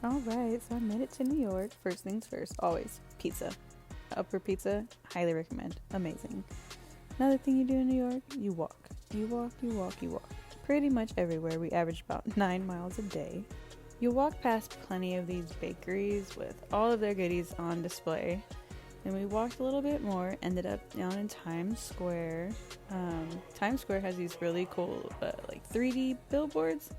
Alright, so I made it to New York. First things first, always pizza. Upper Pizza, highly recommend. Amazing. Another thing you do in New York, you walk. You walk, you walk, you walk. Pretty much everywhere. We average about 9 miles a day. You walk past plenty of these bakeries with all of their goodies on display. Then we walked a little bit more, ended up down in Times Square. Times Square has these really cool 3D billboards.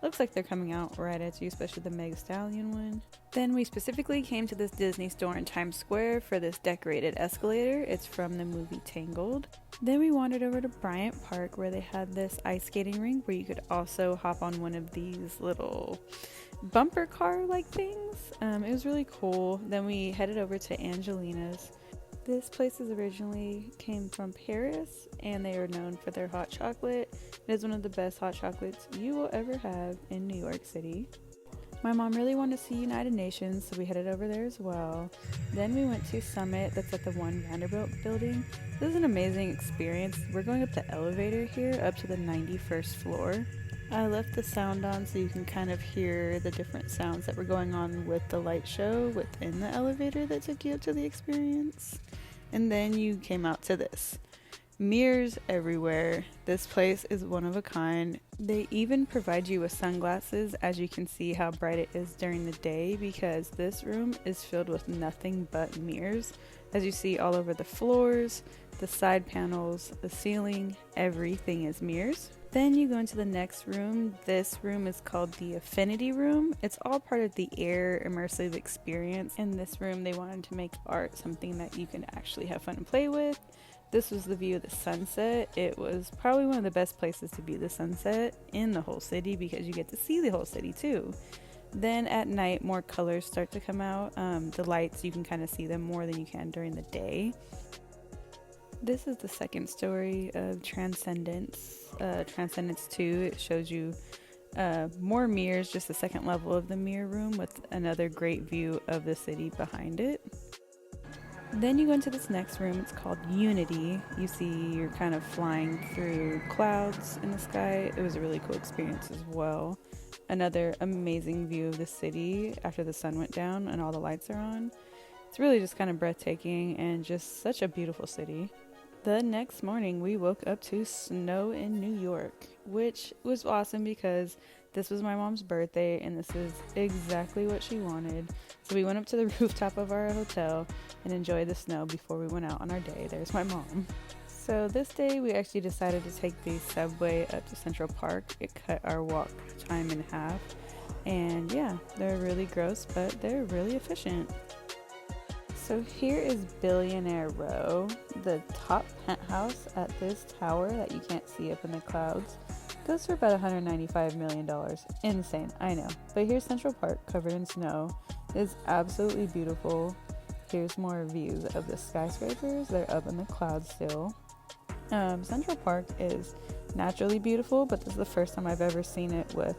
Looks like they're coming out right at you, especially the Mega Stallion one. Then we specifically came to this Disney store in Times Square for this decorated escalator. It's from the movie Tangled. Then we wandered over to Bryant Park where they had this ice skating rink where you could also hop on one of these little bumper car like things. It was really cool. Then we headed over to Angelina's. This place originally came from Paris, and they are known for their hot chocolate. It is one of the best hot chocolates you will ever have in New York City. My mom really wanted to see United Nations, so we headed over there as well. Then we went to Summit, that's at the One Vanderbilt building. This is an amazing experience. We're going up the elevator here, up to the 91st floor. I left the sound on so you can kind of hear the different sounds that were going on with the light show within the elevator that took you up to the experience. And then you came out to this. Mirrors everywhere. This place is one of a kind. They even provide you with sunglasses, as you can see how bright it is during the day, because this room is filled with nothing but mirrors. As you see all over the floors, the side panels, the ceiling, everything is mirrors. Then you go into the next room. This room is called the Affinity Room. It's all part of the Air immersive experience. In this room, they wanted to make art something that you can actually have fun and play with. This was the view of the sunset. It was probably one of the best places to view the sunset in the whole city because you get to see the whole city too. Then at night, more colors start to come out. The lights, you can kind of see them more than you can during the day. This is the second story of Transcendence. Transcendence 2, it shows you more mirrors, just the second level of the mirror room with another great view of the city behind it. Then you go into this next room. It's called Unity. You see you're kind of flying through clouds in the sky. It was a really cool experience as well. Another amazing view of the city after the sun went down and all the lights are on. It's really just kind of breathtaking and just such a beautiful city. The next morning we woke up to snow in New York, which was awesome because this was my mom's birthday and this is exactly what she wanted. So we went up to the rooftop of our hotel and enjoyed the snow before we went out on our day. There's my mom. So this day we actually decided to take the subway up to Central Park. It cut our walk time in half. And yeah, they're really gross, but they're really efficient. So here is Billionaire Row, the top penthouse at this tower that you can't see up in the clouds. Goes for about $195 million. Insane, I know. But here's Central Park covered in snow. It's absolutely beautiful. Here's more views of the skyscrapers. They're up in the clouds still. Central Park is naturally beautiful, but this is the first time I've ever seen it with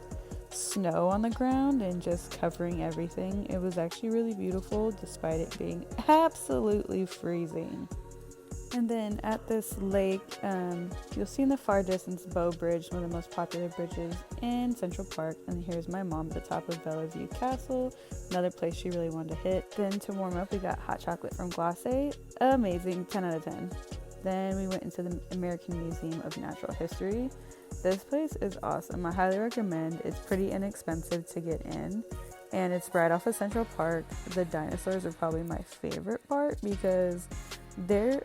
snow on the ground and just covering everything. It was actually really beautiful despite it being absolutely freezing. And then at this lake, you'll see in the far distance Bow Bridge, one of the most popular bridges in Central Park. And here's my mom at the top of Bellevue Castle, another place she really wanted to hit. Then to warm up, we got hot chocolate from Glacé. Amazing, 10 out of 10. Then we went into the American Museum of Natural History. This place is awesome. I highly recommend. It's pretty inexpensive to get in, and it's right off of Central Park. The dinosaurs are probably my favorite part because they're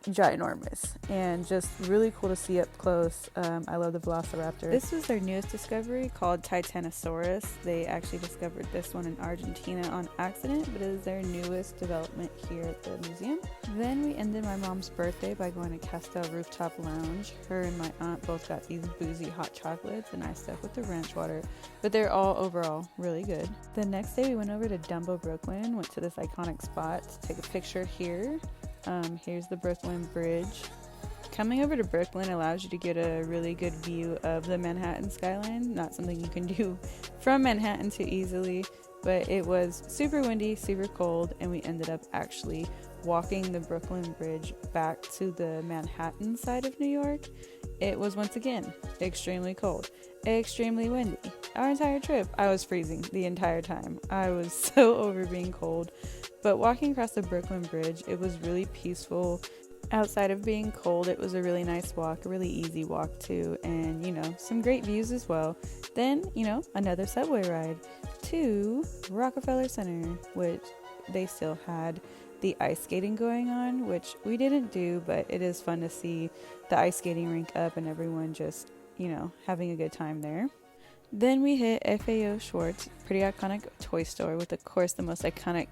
ginormous and just really cool to see up close. I love the Velociraptor. This was their newest discovery called Titanosaurus. They actually discovered this one in Argentina on accident, but it is their newest development here at the museum. Then we ended my mom's birthday by going to Castell Rooftop Lounge. Her and my aunt both got these boozy hot chocolates and I stuck with the ranch water, but they're all overall really good. The next day we went over to Dumbo, Brooklyn, went to this iconic spot to take a picture here. Here's the Brooklyn Bridge. Coming over to Brooklyn allows you to get a really good view of the Manhattan skyline. Not something you can do from Manhattan too easily, but it was super windy, super cold, and we ended up actually walking the Brooklyn Bridge back to the Manhattan side of New York. It was once again extremely cold, extremely windy. Our entire trip, I was freezing the entire time. I was so over being cold. But walking across the Brooklyn Bridge, it was really peaceful. Outside of being cold, it was a really nice walk, a really easy walk too, and some great views as well. Then, another subway ride to Rockefeller Center, which they still had the ice skating going on, which we didn't do, but it is fun to see the ice skating rink up and everyone just, having a good time there. Then we hit FAO Schwartz, pretty iconic toy store with, of course, the most iconic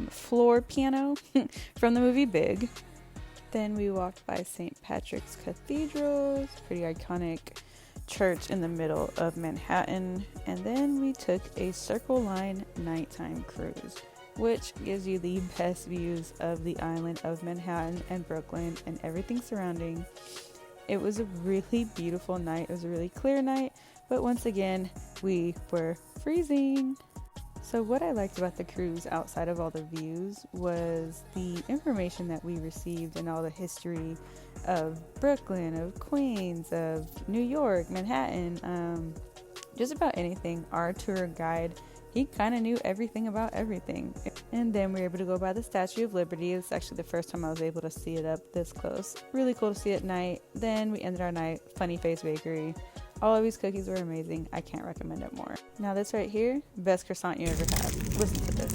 floor piano from the movie Big. Then we walked by St. Patrick's Cathedral, pretty iconic church in the middle of Manhattan. And then we took a Circle Line nighttime cruise, which gives you the best views of the island of Manhattan and Brooklyn and everything surrounding. It was a really beautiful night. It was a really clear night, but once again, we were freezing. So what I liked about the cruise outside of all the views was the information that we received and all the history of Brooklyn, of Queens, of New York, Manhattan, just about anything. Our tour guide, he kind of knew everything about everything. And then we were able to go by the Statue of Liberty. It's actually the first time I was able to see it up this close. Really cool to see at night. Then we ended our night, Funny Face Bakery. All of these cookies were amazing. I can't recommend it more. Now this right here, best croissant you ever had. Listen to this.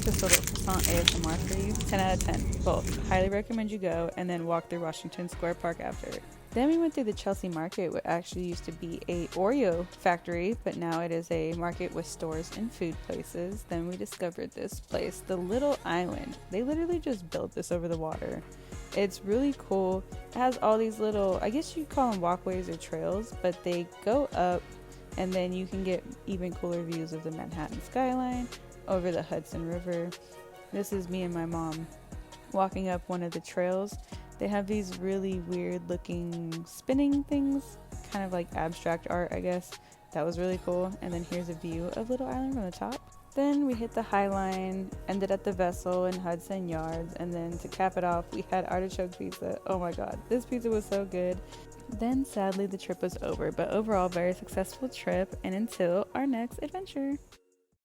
Just a little croissant ASMR for you. 10 out of 10. Both. Highly recommend you go and then walk through Washington Square Park after it. Then we went through the Chelsea Market, which actually used to be a Oreo factory, but now it is a market with stores and food places. Then we discovered this place, the Little Island. They literally just built this over the water. It's really cool. It has all these little, I guess you'd call them walkways or trails, but they go up and then you can get even cooler views of the Manhattan skyline over the Hudson River. This is me and my mom walking up one of the trails. They have these really weird looking spinning things, kind of like abstract art, I guess. That was really cool. And then here's a view of Little Island from the top. Then we hit the High Line, ended at the Vessel in Hudson Yards, and then to cap it off, we had Artichoke Pizza. Oh my god, this pizza was so good. Then sadly the trip was over, but overall very successful trip, and until our next adventure.